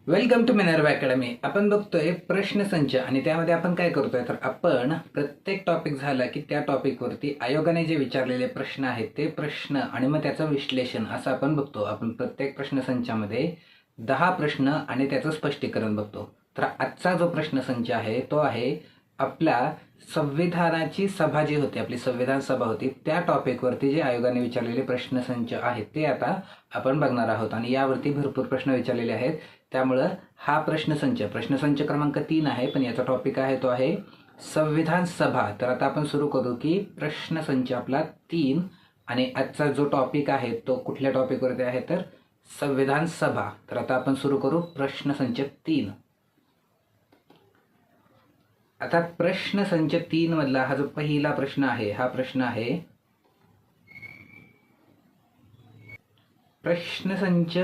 Welcome to Minerva academy. आपण बघतोय प्रश्नसंच आणि त्यामध्ये आपण काय करतोय तर आपण प्रत्येक टॉपिक झाला की त्या टॉपिकवरती आयोगाने जे विचारलेले प्रश्न आहेत ते प्रश्न आणि मग त्याचं विश्लेषण असं आपण बघतो. आपण प्रत्येक प्रश्नसंचामध्ये 10 प्रश्न आणि त्याचं स्पष्टीकरण बघतो. तर आजचा जो प्रश्नसंच आहे तो आहे आपला संविधानाची सभा जी होती, आपली संविधान सभा होती, त्या टॉपिकवरती जे आयोगाने विचारलेले प्रश्नसंच आहेत ते आता आपण बघणार आहोत. आणि यावरती भरपूर प्रश्न विचारलेले आहेत. त्यामुळं हा प्रश्नसंच क्रमांक 3 आहे, पण याचा टॉपिक आहे तो आहे संविधान सभा. तर आता आपण सुरू करू की प्रश्नसंच आपला 3 आणि आजचा जो टॉपिक आहे तो कुठल्या टॉपिकवरती आहे तर संविधान सभा. तर आता आपण सुरू करू प्रश्नसंच 3. आता प्रश्नसंच 3 मधला हा जो पहिला प्रश्न आहे हा प्रश्न आहे प्रश्नसंच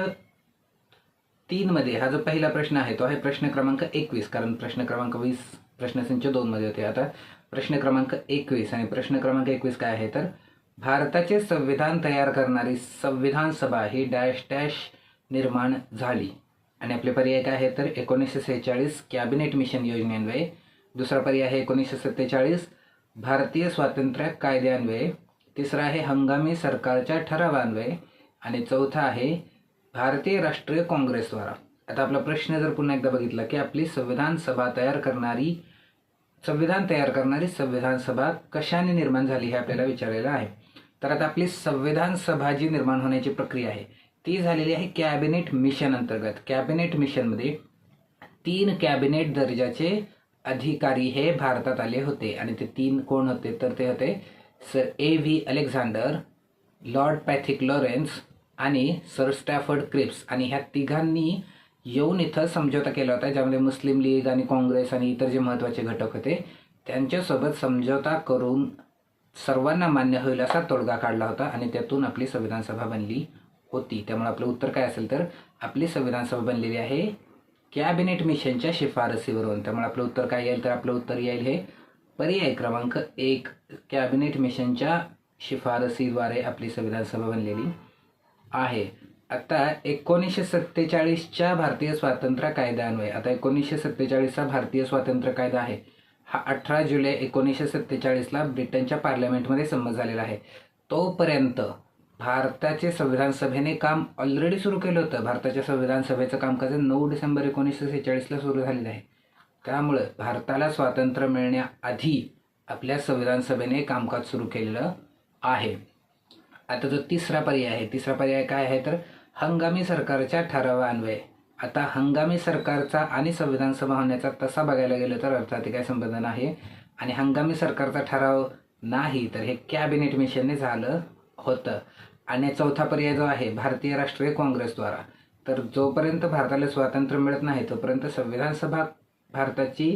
3 मध्ये हा जो पहिला प्रश्न आहे तो आहे प्रश्न क्रमांक 21, कारण प्रश्न क्रमांक 20 प्रश्नसंच 2 मध्ये होते. आता प्रश्न क्रमांक 21 आणि प्रश्न क्रमांक 21 काय आहे तर भारताचे संविधान तयार करणारी संविधान सभा ही डॅश डॅश निर्माण झाली. आणि आपले पर्याय काय आहे तर 1946 कॅबिनेट मिशन योजनेन्वये, दुसरा पर्याय आहे 1947 भारतीय स्वातंत्र्य कायद्यान्वये, तिसरा आहे हंगामी सरकारच्या ठरावान्वये आणि चौथा आहे भारतीय राष्ट्रीय काँग्रेसद्वारा. आता आपला प्रश्न जर पुन्हा एकदा बघितला की आपली संविधान तयार करणारी संविधान सभा कशाने निर्माण झाली हे आपल्याला विचारलेलं आहे. तर आता आपली संविधान सभा जी निर्माण होण्याची प्रक्रिया आहे ती झालेली आहे कॅबिनेट मिशन अंतर्गत. कॅबिनेट मिशनमध्ये 3 कॅबिनेट दर्जाचे अधिकारी हे भारतात आले होते आणि ते 3 कोण होते तर ते होते sir A.V. Alexander, Lord पॅथिक Lawrence आणि सर स्टॅफर्ड क्रिप्स. आणि ह्या तिघांनी येऊन इथं समझोता केला होता, ज्यामध्ये मुस्लिम लीग आणि काँग्रेस आणि इतर जे महत्त्वाचे घटक होते त्यांच्यासोबत समझोता करून सर्वांना मान्य होईल असा तोडगा काढला होता आणि त्यातून आपली संविधान सभा बनली होती. त्यामुळे आपलं उत्तर काय असेल तर आपली संविधान सभा बनलेली आहे कॅबिनेट मिशनच्या शिफारसीवरून. त्यामुळे आपलं उत्तर काय येईल तर आपलं उत्तर येईल हे पर्याय क्रमांक 1, कॅबिनेट मिशनच्या शिफारसीद्वारे आपली संविधान सभा बनलेली आहे. आता 1947च्या भारतीय स्वातंत्र्य कायद्यान्वये, आता 1947चा भारतीय स्वातंत्र्य कायदा आहे हा 18 जुलै 1947ला ब्रिटनच्या पार्लमेंटमध्ये संमत झालेला आहे. तोपर्यंत भारताचे संविधान सभेने काम ऑलरेडी सुरू केलं होतं. भारताच्या संविधान सभेचं कामकाज 9 डिसेंबर 1946ला सुरू झालेलं आहे. त्यामुळं भारताला स्वातंत्र्य मिळण्याआधी आपल्या संविधान सभेने कामकाज सुरू केलेलं आहे. आता जो तिसरा पर्याय काय आहे तर हंगामी सरकारच्या ठरावान्वये. आता हंगामी सरकारचा आणि संविधान सभा होण्याचा तसा बघायला गेलं तर अर्थात काय संबंध नाही आणि हंगामी सरकारचा ठराव नाही तर हे कॅबिनेट मिशनने झालं होतं. आणि चौथा पर्याय जो आहे भारतीय राष्ट्रीय काँग्रेसद्वारा. तर जोपर्यंत भारताला स्वातंत्र्य मिळत नाही तोपर्यंत संविधान सभा भारताची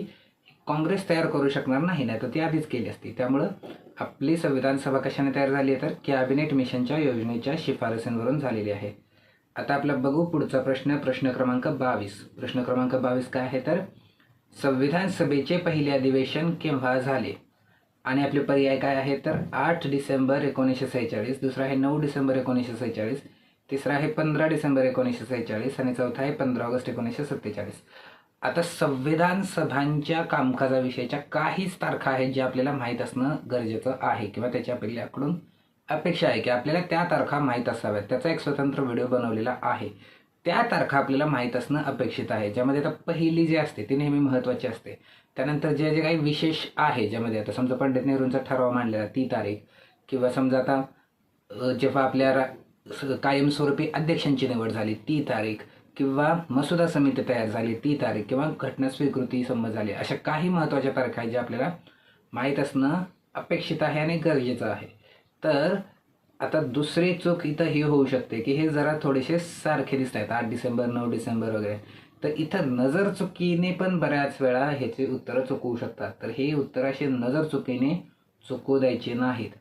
काँग्रेस तयार करू शकणार नाही, तर ती आधीच केली असती. त्यामुळं आपली संविधान सभा कशाने तयार झाली आहे तर कॅबिनेट मिशनच्या योजनेच्या शिफारसींवरून झालेली आहे. आता आपला बघू पुढचा प्रश्न क्रमांक 22. प्रश्न क्रमांक 22 काय आहे तर संविधान सभेचे पहिले अधिवेशन केव्हा झाले. आणि आपले पर्याय काय आहे तर 8 डिसेंबर 1946, दुसरा आहे 9 डिसेंबर 1946, तिसरा आहे 15 डिसेंबर 1946 आणि चौथा आहे 15 ऑगस्ट 1947. आता संविधान सभांच्या कामकाजाविषयीच्या काहीच तारखा आहेत ज्या आपल्याला माहीत असणं गरजेचं आहे किंवा त्याच्या आपल्याकडून अपेक्षा आहे की आपल्याला त्या तारखा माहीत असाव्यात. त्याचा एक स्वतंत्र व्हिडिओ बनवलेला आहे. त्या तारखा आपल्याला माहीत असणं अपेक्षित आहे, ज्यामध्ये आता पहिली जी असते ती नेहमी महत्त्वाची असते. त्यानंतर जे जे काही विशेष आहे ज्यामध्ये आता समजा पंडित नेहरूंचा ठराव मांडलेला ती तारीख, किंवा समजा आता जेव्हा आपल्या कायमस्वरूपी अध्यक्षांची निवड झाली ती तारीख, किंवा मसुदा समिती तयार झाली ती तारीख, किंवा घटना स्वीकृती संमत झाली, अशा काही महत्त्वाच्या तारखा आहेत ज्या आपल्याला माहीत असणं अपेक्षित आहे आणि गरजेचं आहे. तर आता दुसरी चूक इथं ही होऊ शकते की हे जरा थोडेसे सारखे दिसत आहेत 8 डिसेंबर 9 डिसेंबर वगैरे. तर इथं नजर चुकीने पण बऱ्याच वेळा ह्याची उत्तरं चुकवू शकतात. तर हे उत्तर असे नजर चुकीने चुकवू द्यायचे नाहीत.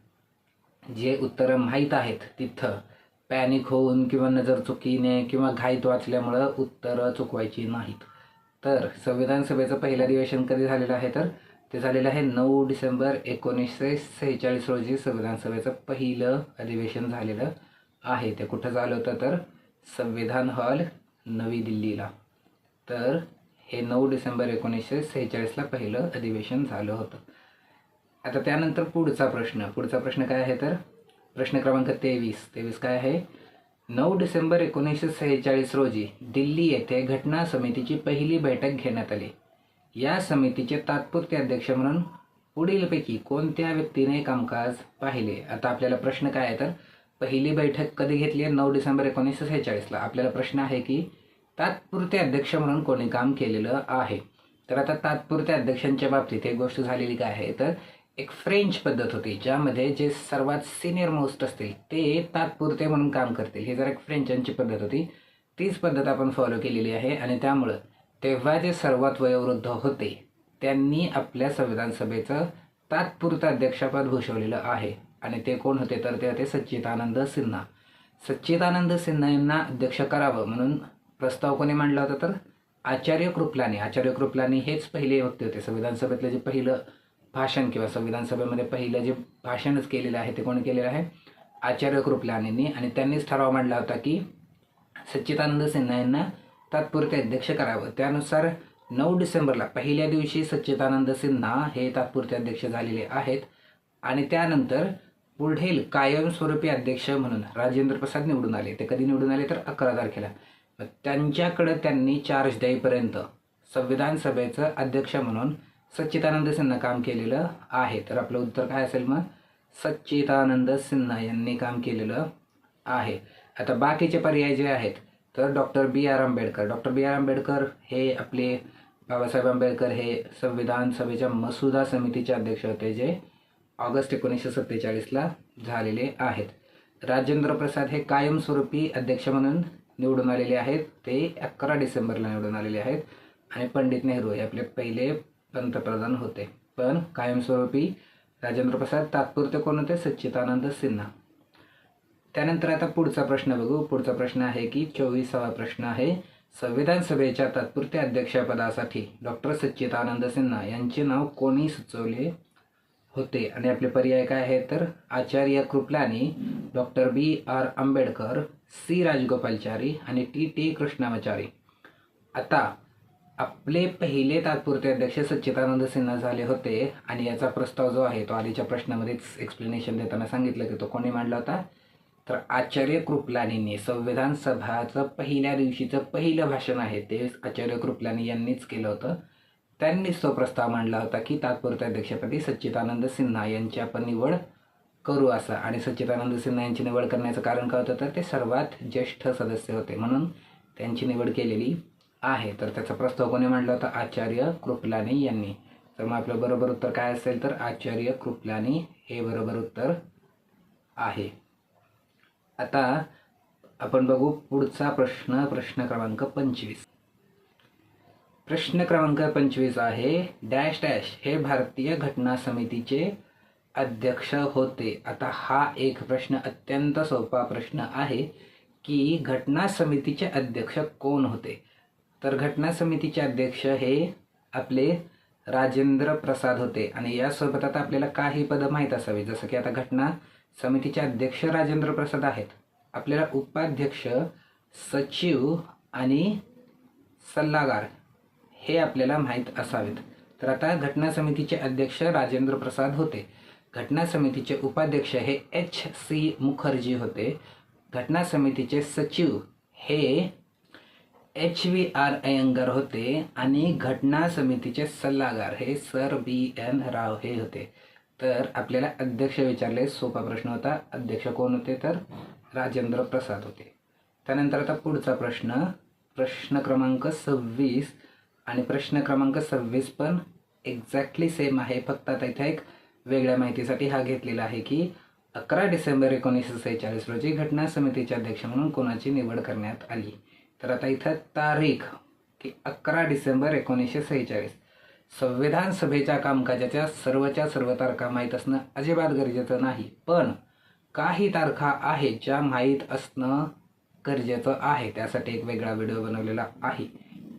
जे उत्तरं माहीत आहेत तिथं पॅनिक होऊन किंवा नजर चुकीने किंवा घाईत वाचल्यामुळं उत्तरं चुकवायची नाहीत. तर संविधान सभेचं पहिलं अधिवेशन कधी झालेलं आहे तर ते झालेलं आहे 9 डिसेंबर 1946 रोजी संविधान सभेचं पहिलं अधिवेशन झालेलं आहे. ते कुठं झालं होतं तर संविधान हॉल नवी दिल्लीला. तर हे 9 डिसेंबर 1946ला पहिलं अधिवेशन झालं होतं. आता त्यानंतर पुढचा प्रश्न काय आहे तर प्रश्न क्रमांक 23 काय आहे? 9 डिसेंबर 1946 रोजी दिल्ली येथे घटना समितीची पहिली बैठक घेण्यात आली. या समितीचे तात्पुरते अध्यक्ष म्हणून पुढीलपैकी कोणत्या व्यक्तीने कामकाज पाहिले? आता आपल्याला प्रश्न काय आहे तर पहिली बैठक कधी घेतली आहे? 9 डिसेंबर 1946ला. आपल्याला प्रश्न आहे की तात्पुरते अध्यक्ष म्हणून कोणी काम केलेलं आहे? तर आता तात्पुरत्या अध्यक्षांच्या बाबतीत एक गोष्ट झालेली काय आहे तर एक फ्रेंच पद्धत होती ज्यामध्ये जे सर्वात सिनियर मोस्ट असतील ते तात्पुरते म्हणून काम करतील. ही जर एक फ्रेंचांची पद्धत होती. तीच पद्धत आपण फॉलो केलेली आहे आणि त्यामुळं तेव्हा जे सर्वात वयोवृद्ध होते त्यांनी आपल्या संविधान सभेचं तात्पुरतं अध्यक्षपद भूषवलेलं आहे. आणि ते कोण होते तर ते होते सच्चिदानंद सिन्हा. सच्चिदानंद सिन्हा यांना अध्यक्ष करावं म्हणून प्रस्ताव कोणी मांडला होता तर आचार्य कृपलानी. आचार्य कृपलानी हेच पहिले व्यक्ती होते. संविधान सभेतलं जे पहिलं भाषण किंवा संविधान सभेमध्ये पहिलं जे भाषणच केलेलं आहे ते कोणी केलेलं आहे? आचार्य कृपलानींनी. आणि त्यांनीच ठराव मांडला होता की सच्चिदानंद सिन्हा यांना तात्पुरते अध्यक्ष करावं. त्यानुसार 9 डिसेंबरला पहिल्या दिवशी सच्चिदानंद सिन्हा हे तात्पुरते अध्यक्ष झालेले आहेत. आणि त्यानंतर पुढील कायमस्वरूपी अध्यक्ष म्हणून राजेंद्र प्रसाद निवडून आले. ते कधी निवडून आले तर 11 तारखेला. त्यांच्याकडे त्यांनी चार्ज देईपर्यंत संविधान सभेचं अध्यक्ष म्हणून सच्चिदानंद सिन्हा काम केलेलं आहे. तर आपलं उत्तर काय असेल मग? सच्चिदानंद सिन्हा यांनी काम केलेलं आहे. आता बाकीचे पर्याय जे आहेत तर डॉक्टर बी आर आंबेडकर. डॉक्टर बी आर आंबेडकर हे आपले बाबासाहेब आंबेडकर हे संविधान सभेच्या मसुदा समितीचे अध्यक्ष होते जे ऑगस्ट 1947ला झालेले आहेत. राजेंद्र प्रसाद हे कायमस्वरूपी अध्यक्ष म्हणून निवडून आलेले आहेत. ते 11 डिसेंबरला निवडून आलेले आहेत. आणि पंडित नेहरू हे आपले पहिले पंतप्रधान होते. पण कायमस्वरूपी राजेंद्र प्रसाद, तात्पुरते कोण होते? सच्चिदानंद सिन्हा. त्यानंतर आता पुढचा प्रश्न बघू. पुढचा प्रश्न आहे की 24वा प्रश्न आहे, संविधान सभेच्या तात्पुरत्या अध्यक्षपदासाठी डॉक्टर सच्चिदानंद सिन्हा यांचे नाव कोणी सुचवले होते? आणि आपले पर्याय काय आहे तर आचार्य कृपलानी, डॉक्टर बी आर आंबेडकर, सी राजगोपालचारी आणि टी कृष्णामाचारी. आता आपले पहिले तात्पुरते अध्यक्ष सच्चिदानंद सिन्हा झाले होते आणि याचा प्रस्ताव जो आहे तो आधीच्या प्रश्नामध्येच एक्सप्लेनेशन देताना सांगितलं की तो कोणी मांडला होता तर आचार्य कृपलानींनी. संविधान सभाचं पहिल्या दिवशीचं पहिलं भाषण आहे ते आचार्य कृपलानी यांनीच केलं होतं. त्यांनीच तो प्रस्ताव मांडला होता की तात्पुरत्या अध्यक्षपदी सच्चिदानंद सिन्हा यांची आपण निवड करू असा. आणि सच्चिदानंद सिन्हा यांची निवड करण्याचं कारण काय होतं तर ते सर्वात ज्येष्ठ सदस्य होते म्हणून त्यांची निवड केलेली आहे. तर त्याचा प्रस्ताव कोणी मांडला होता? आचार्य कृपलानी यांनी. तर मग आपलं बरोबर उत्तर काय असेल तर आचार्य कृपलानी हे बरोबर उत्तर आहे. आता आपण बघू पुढचा प्रश्न. प्रश्न क्रमांक 25. प्रश्न क्रमांक 25 आहे, डॅश डॅश हे भारतीय घटना समितीचे अध्यक्ष होते. आता हा एक प्रश्न अत्यंत सोपा प्रश्न आहे की घटना समितीचे अध्यक्ष कोण होते? तर घटना समितीचे अध्यक्ष हे आपले राजेंद्र प्रसाद होते. आणि यासोबत आता आपल्याला काही पदं माहीत असावी. जसं की आता घटना समितीचे अध्यक्ष राजेंद्र प्रसाद आहेत. आपल्याला उपाध्यक्ष, सचिव आणि सल्लागार हे आपल्याला माहीत असावेत. तर आता घटना समितीचे अध्यक्ष राजेंद्र प्रसाद होते. घटना समितीचे उपाध्यक्ष हे HC मुखर्जी होते. घटना समितीचे सचिव हे HVR अय्यंगार होते. आणि घटना समितीचे सल्लागार हे सर BN राव हे होते. तर आपल्याला अध्यक्ष विचारले, सोपा प्रश्न होता. अध्यक्ष कोण होते तर राजेंद्र प्रसाद होते. त्यानंतर आता पुढचा प्रश्न, प्रश्न क्रमांक 26. आणि प्रश्न क्रमांक 26 पण एक्झॅक्टली सेम आहे. फक्त आता इथे एक वेगळ्या माहितीसाठी हा घेतलेला आहे की 11 डिसेंबर 1946 रोजी घटना समितीचे अध्यक्ष म्हणून कोणाची निवड करण्यात आली. तर आता इथं तारीख की 11 डिसेंबर 1946. संविधान सभेच्या कामकाजाच्या सर्व तारखा माहीत असणं अजिबात गरजेचं नाही. पण काही तारखा आहेत ज्या माहीत असणं गरजेचं आहे. त्यासाठी एक वेगळा व्हिडिओ बनवलेला आहे.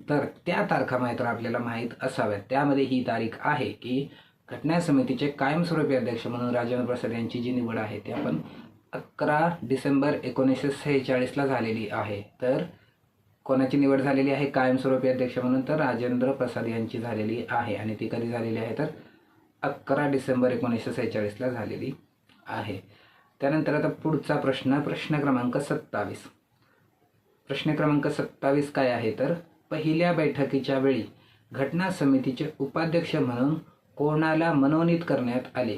तर त्या तारखा मात्र आपल्याला माहीत असाव्यात. त्यामध्ये ही तारीख आहे की घटना समितीचे कायमस्वरूपी अध्यक्ष म्हणून राजेंद्र प्रसाद यांची जी निवड आहे ती आपण 11 डिसेंबर 1946ला झालेली आहे. तर कोणाची निवड झालेली आहे कायमस्वरूपी अध्यक्ष म्हणून, तर राजेंद्र प्रसाद यांची झालेली आहे. आणि ती कधी झालेली आहे तर 11 डिसेंबर 1946ला झालेली आहे. त्यानंतर आता पुढचा प्रश्न क्रमांक 27. प्रश्न क्रमांक 27 काय आहे तर पहिल्या बैठकीच्या वेळी घटना समितीचे उपाध्यक्ष म्हणून कोणाला मनोनीत करण्यात आले?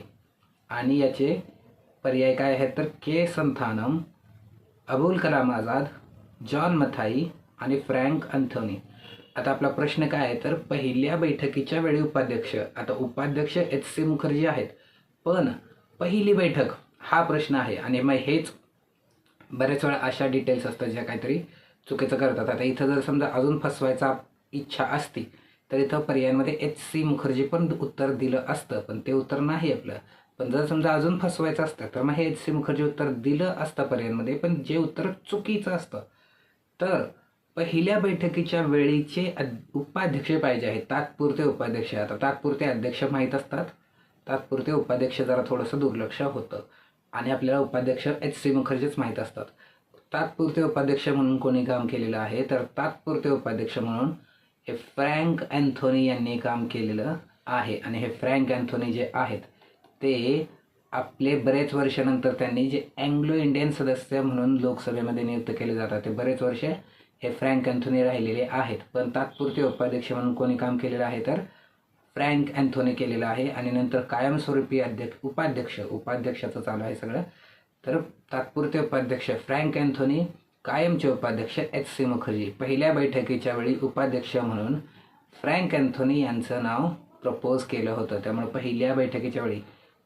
आणि याचे पर्याय काय आहेत तर के संथानम, अबुल कलाम आझाद, जॉन मथाई आणि फ्रँक अँथोनी. आता आपला प्रश्न काय आहे तर पहिल्या बैठकीच्या वेळी उपाध्यक्ष, आता उपाध्यक्ष एच.सी. मुखर्जी आहेत, पण पहिली बैठक हा प्रश्न आहे. आणि मग हेच बरेच वेळा अशा डिटेल्स असतात ज्या काहीतरी चुकीचं करतात. आता इथं जर समजा अजून फसवायचा इच्छा असती तर इथं पर्यायांमध्ये एच.सी. मुखर्जी पण उत्तर दिलं असतं, पण ते उत्तर नाही आपलं. पण जर समजा अजून फसवायचं असतं तर मग हे एच.सी. मुखर्जी उत्तर दिलं असतं पर्यायांमध्ये, पण जे उत्तर चुकीचं असतं. तर पहिल्या बैठकीच्या वेळीचे उपाध्यक्ष पाहिजे आहेत, तात्पुरते उपाध्यक्ष. आता तात्पुरते अध्यक्ष माहीत असतात, तात्पुरते उपाध्यक्ष जरा थोडंसं दुर्लक्ष होतं. आणि आपल्याला उपाध्यक्ष एच.सी. मुखर्जीच माहीत असतात. तात्पुरते उपाध्यक्ष म्हणून कोणी काम केलेलं आहे तर तात्पुरते उपाध्यक्ष म्हणून हे फ्रँक अँथोनी यांनी काम केलेलं आहे. आणि हे फ्रँक अँथोनी जे आहेत ते आपले बरेच वर्षानंतर त्यांनी जे अँग्लो इंडियन सदस्य म्हणून लोकसभेमध्ये नियुक्त केले जातात ते बरेच वर्ष हे फ्रँक अँथोनी राहिलेले आहेत. पण तात्पुरते उपाध्यक्ष म्हणून कोणी काम केलेलं आहे तर फ्रँक अँथोनी केलेलं आहे. आणि नंतर कायमस्वरूपी उपाध्यक्षाचं चालू आहे सगळं. तर तात्पुरते उपाध्यक्ष फ्रँक अँथोनी, कायमचे उपाध्यक्ष एच.सी. मुखर्जी. पहिल्या बैठकीच्या वेळी उपाध्यक्ष म्हणून फ्रँक अँथोनी यांचं नाव प्रपोज केलं होतं. त्यामुळे पहिल्या बैठकीच्या वेळी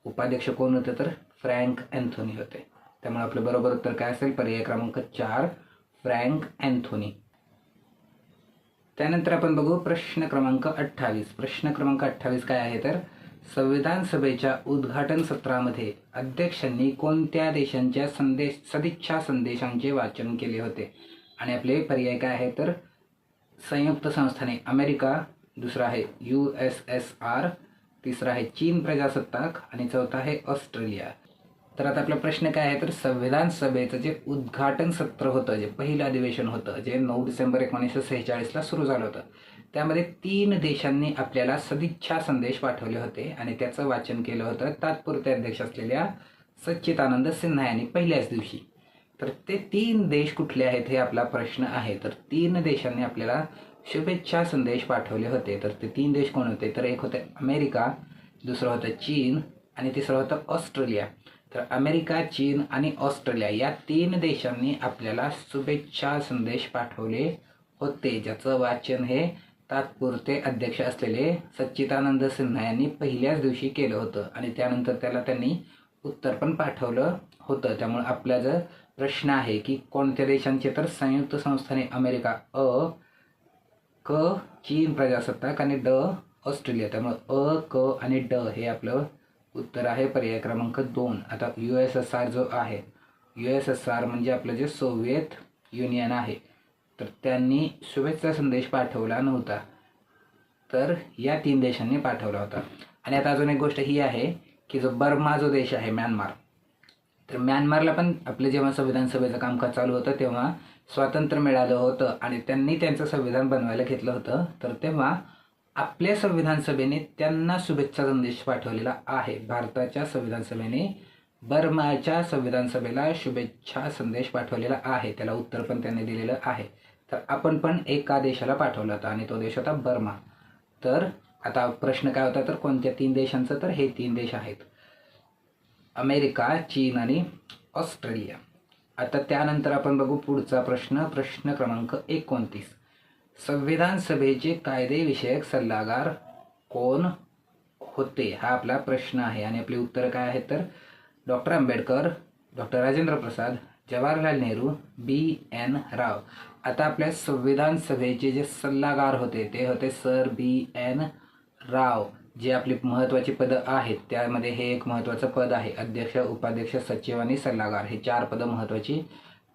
उपाध्यक्ष कोण होते तर फ्रँक अँथोनी होते. त्यामुळे आपलं बरोबर उत्तर काय असेल पर्याय क्रमांक 4 फ्रँक अँथोनी. त्यानंतर आपण बघू प्रश्न क्रमांक 28. प्रश्न क्रमांक 28 काय आहे तर संविधान सभेच्या उद्घाटन सत्रामध्ये अध्यक्षांनी कोणत्या देशांच्या सदिच्छा संदेशांचे वाचन केले होते? आणि आपले पर्याय काय आहे तर संयुक्त संस्थाने अमेरिका, दुसरा आहे USSR, तिसरा आहे चीन प्रजासत्ताक आणि चौथा आहे ऑस्ट्रेलिया. तर आता आपला प्रश्न काय आहे तर संविधान सभेचं जे उद्घाटन सत्र होतं, जे पहिलं अधिवेशन होतं, जे 9 डिसेंबर 1946ला सुरू झालं होतं, त्यामध्ये 3 देशांनी आपल्याला सदिच्छा संदेश पाठवले होते आणि त्याचं वाचन केलं होतं तात्पुरते अध्यक्ष असलेल्या सच्चिदानंद सिन्हा यांनी पहिल्याच दिवशी. तर ते 3 देश कुठले आहेत हे आपला प्रश्न आहे. तर 3 देशांनी आपल्याला शुभेच्छा संदेश पाठवले होते. तर ते 3 देश कोण होते तर एक होते अमेरिका, दुसरं होतं चीन आणि तिसरं होतं ऑस्ट्रेलिया. तर अमेरिका, चीन आणि ऑस्ट्रेलिया या 3 देशांनी आपल्याला शुभेच्छा संदेश पाठवले होते, ज्याचं वाचन हे तात्पुरते अध्यक्ष असलेले सच्चिदानंद सिन्हा यांनी पहिल्याच दिवशी केलं होतं आणि त्यानंतर त्याला त्यांनी उत्तर पण पाठवलं होतं. त्यामुळे आपला जर प्रश्न आहे की कोणत्या देशांचे तर संयुक्त संस्थाने अमेरिका क चीन प्रजासत्ताक आणि ड ऑस्ट्रेलिया. त्यामुळे क आणि ड हे आपलं उत्तर आहे पर्याय क्रमांक 2. आता USSR जो आहे, USSR म्हणजे आपलं जे सोव्हिएत युनियन आहे, तर त्यांनी शुभेच्छा संदेश पाठवला नव्हता, तर या 3 देशांनी पाठवला होता. आणि आता अजून एक गोष्ट ही आहे की जो बर्मा जो देश आहे म्यानमार, तर म्यानमारला पण आपलं जेव्हा संविधान सभेचं कामकाज चालू होतं तेव्हा स्वातंत्र्य मिळालं होतं आणि त्यांनी त्यांचं संविधान बनवायला घेतलं होतं. तर तेव्हा आपल्या संविधान सभेने त्यांना शुभेच्छा संदेश पाठवलेला आहे. भारताच्या संविधान सभेने बर्माच्या संविधान सभेला शुभेच्छा संदेश पाठवलेला आहे. त्याला उत्तर पण त्यांनी दिलेलं आहे. तर आपण पण एका देशाला पाठवला होता आणि तो देश होता बर्मा. तर आता प्रश्न काय होता तर कोणत्या 3 देशांचं, तर हे 3 देश आहेत अमेरिका, चीन आणि ऑस्ट्रेलिया. आता त्यानंतर आपण बघू पुढचा प्रश्न क्रमांक 29. संविधान सभेचे कायदेविषयक सल्लागार कोण होते हा आपला प्रश्न आहे. आणि आपली उत्तरं काय आहेत तर doctor Ambedkar, doctor Rajendra Prasad, Jawaharlal Nehru, B.N. राव. आता आपल्या संविधान सभेचे जे सल्लागार होते ते होते सर B.N. राव. जे आपली महत्त्वाची पदं आहेत त्यामध्ये हे एक महत्त्वाचं पद आहे. अध्यक्ष, उपाध्यक्ष, सचिव आणि सल्लागार हे 4 पदं महत्त्वाची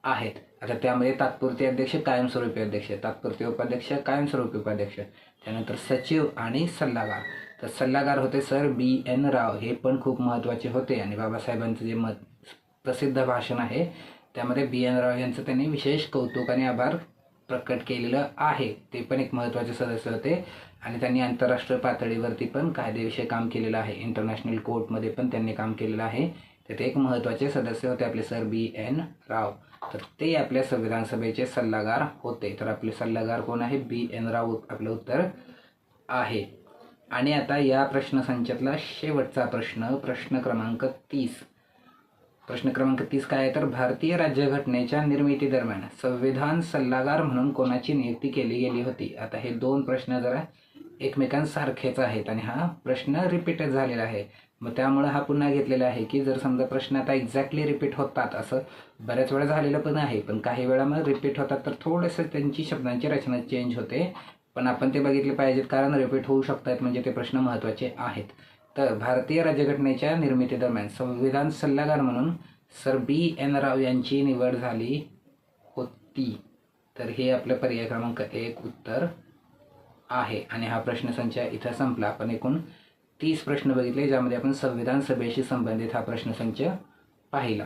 आहेत. आता त्यामध्ये तात्पुरते अध्यक्ष, कायमस्वरूपी अध्यक्ष, तात्पुरते उपाध्यक्ष, कायमस्वरूपी उपाध्यक्ष, त्यानंतर सचिव आणि सल्लागार. तर सल्लागार होते सर B.N. राव. हे पण खूप महत्त्वाचे होते आणि बाबासाहेबांचं जे प्रसिद्ध भाषण आहे त्यामध्ये B.N. राव यांचं त्यांनी विशेष कौतुक आणि आभार प्रकट केलेलं आहे. ते पण एक महत्त्वाचे सदस्य होते आणि त्यांनी आंतरराष्ट्रीय पातळीवरती पण कायदेविषयी काम केलेलं आहे. इंटरनॅशनल कोर्टमध्ये पण त्यांनी काम केलेलं आहे. तर ते एक महत्त्वाचे सदस्य होते आपले सर B.N. राव. तर ते आपल्या संविधान सभेचे सल्लागार होते. तर आपले सल्लागार कोण आहे? B.N. राव आपलं उत्तर आहे. आणि आता या प्रश्नसंचातला शेवटचा प्रश्न क्रमांक 30. प्रश्न क्रमांक 30 काय आहे? तर भारतीय राज्यघटनेच्या निर्मिती दरम्यान संविधान सल्लागार म्हणून कोणाची नियुक्ती केली गेली होती? आता हे दोन प्रश्न जरा एकमेकांसारखेच आहेत आणि हा प्रश्न रिपीट झालेला आहे. मग त्यामुळे हा पुन्हा घेतलेला आहे की जर समजा प्रश्न आता एक्झॅक्टली रिपीट होतात, असं बऱ्याच वेळा झालेलं पण आहे, पण काही वेळा मग रिपीट होतात तर थोडंसं त्यांची शब्दांची रचना चेंज होते. पण आपण ते बघितले पाहिजेत कारण रिपीट होऊ शकतात, म्हणजे ते प्रश्न महत्त्वाचे आहेत. तर भारतीय राज्यघटनेच्या निर्मिती दरम्यान संविधान सल्लागार म्हणून सर B.N. राव यांची निवड झाली होती. तर हे आपलं पर्याय क्रमांक 1 उत्तर आहे. आणि हा प्रश्नसंच इथं संपला. आपण एकूण 30 प्रश्न बघितले ज्यामध्ये आपण संविधान सभेशी संबंधित हा प्रश्नसंच पाहिला.